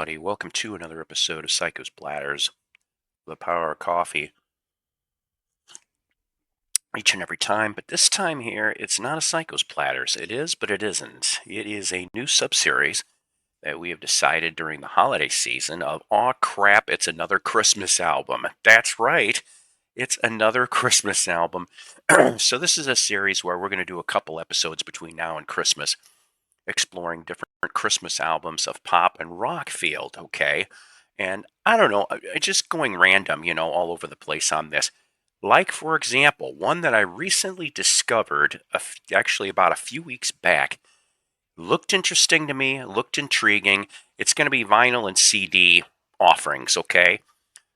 everybody. Welcome to another episode of Psycho's Bladders, the power of coffee, each and every time. But this time here, it's not a Psycho's Platters. It is, but it isn't. It is a new subseries that we have decided during the holiday season of, aw crap, it's another Christmas album. That's right. It's another Christmas album. So this is a series where we're going to do a couple episodes between now and Christmas, exploring different Christmas albums of pop and rock field, okay? And I don't know, just going random, all over the place on this. Like, for example, one that I recently discovered, actually about a few weeks back, looked interesting to me, looked intriguing. It's going to be vinyl and CD offerings, okay?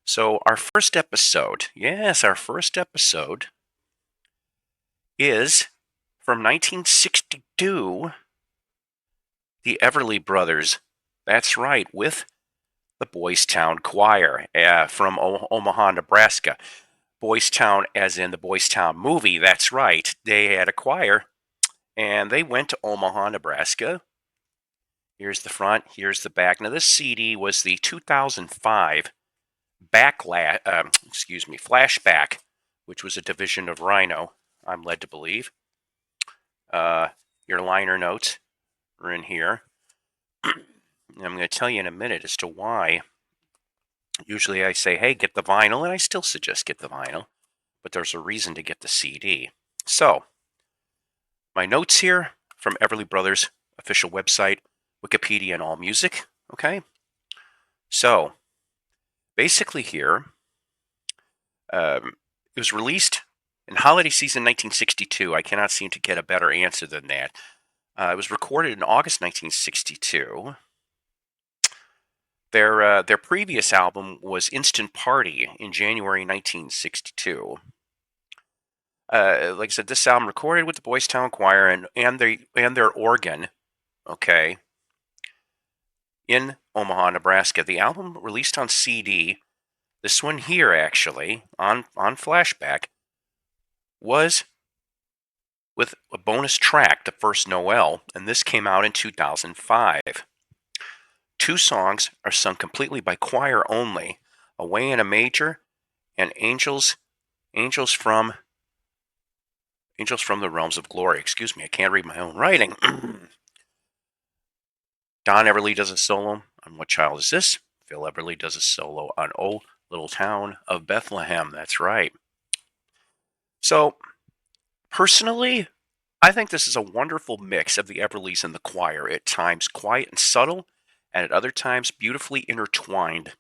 So our first episode, yes, our first episode is from 1962, the Everly Brothers. That's right, with the Boys Town Choir from Omaha, Nebraska. Boys Town, as in the Boys Town movie. That's right. They had a choir, and they went to Omaha, Nebraska. Here's the front. Here's the back. Now, this CD was the 2005 Flashback, which was a division of Rhino, I'm led to believe. Your liner notes are in here. I'm going to tell you in a minute as to why. Usually I say, hey, get the vinyl, and I still suggest get the vinyl, but there's a reason to get the CD. So, my notes here from Everly Brothers' official website, Wikipedia, and AllMusic, okay? So, basically here, it was released in holiday season 1962. I cannot seem to get a better answer than that. It was recorded in August 1962. Their previous album was Instant Party in January 1962. Like I said, this album recorded with the Boys Town Choir and their organ, okay, in Omaha, Nebraska. The album released on CD, this one here actually, on Flashback, was with a bonus track, The First Noel, and this came out in 2005. Two songs are sung completely by choir only, Away in a Major and Angels from the Realms of Glory. Excuse me, I can't read my own writing. Don Everly does a solo on What Child Is This? Phil Everly does a solo on Oh Little Town of Bethlehem. That's right. So, personally, I think this is a wonderful mix of the Everlys and the choir, at times quiet and subtle, and at other times beautifully intertwined.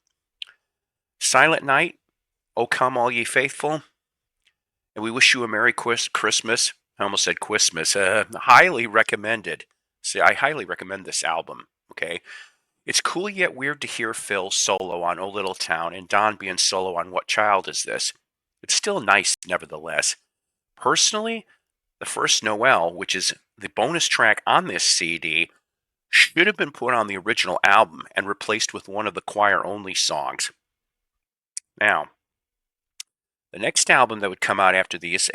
Silent Night, O Come All Ye Faithful, and We Wish You a Merry Christmas. I almost said Christmas. Highly recommended. See, I highly recommend this album, okay? It's cool yet weird to hear Phil solo on Oh Little Town and Don being solo on What Child Is This? It's still nice, nevertheless. Personally, The First Noel, which is the bonus track on this CD, should have been put on the original album and replaced with one of the choir-only songs. Now, the next album that would come out after this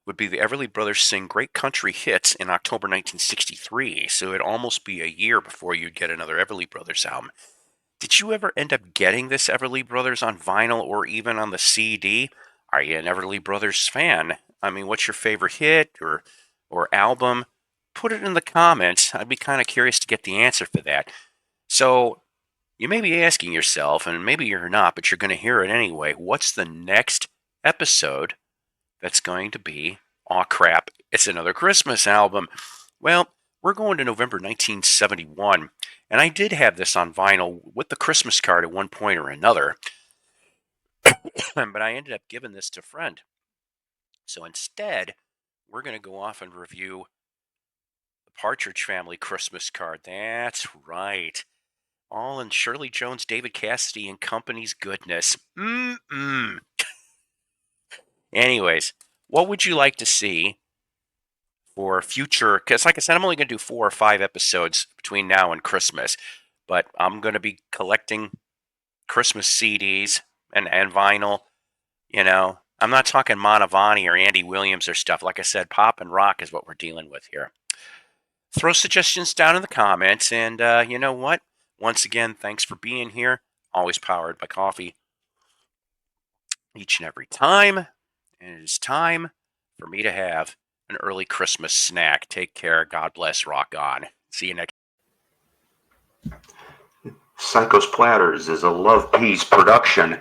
would be the Everly Brothers Sing Great Country Hits in October 1963, so it'd almost be a year before you'd get another Everly Brothers album. Did you ever end up getting this Everly Brothers on vinyl or even on the CD? Are you an Everly Brothers fan? I mean, what's your favorite hit or album? Put it in the comments. I'd be kind of curious to get the answer for that. So, you may be asking yourself, and maybe you're not, but you're going to hear it anyway, what's the next episode that's going to be, aw crap, it's another Christmas album? Well, we're going to November 1971, and I did have this on vinyl with the Christmas card at one point or another, but I ended up giving this to a friend. So instead, we're going to go off and review the Partridge Family Christmas card. That's right. All in Shirley Jones, David Cassidy, and company's goodness. Anyways, what would you like to see for future? Because, like I said, I'm only going to do 4 or 5 episodes between now and Christmas, but I'm going to be collecting Christmas CDs and vinyl. I'm not talking Manavani or Andy Williams or stuff. Like I said, pop and rock is what we're dealing with here. Throw suggestions down in the comments, and you know what? Once again, thanks for being here. Always powered by coffee each and every time. And it is time for me to have an early Christmas snack. Take care. God bless. Rock on. See you next. Psycho's Platters is a Love Peace production.